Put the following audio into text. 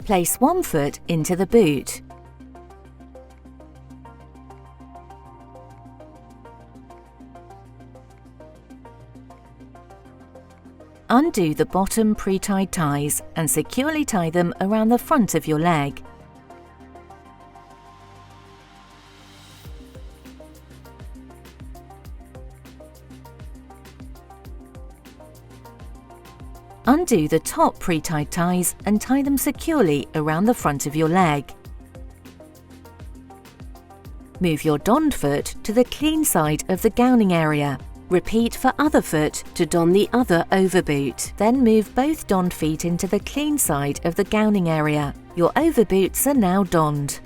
Place one foot into the boot. Undo the bottom pre-tied ties and securely tie them around the front of your leg. Undo the top pre-tied ties and tie them securely around the front of your leg. Move your donned foot to the clean side of the gowning area. Repeat for other foot to don the other overboot. Then move both donned feet into the clean side of the gowning area. Your overboots are now donned.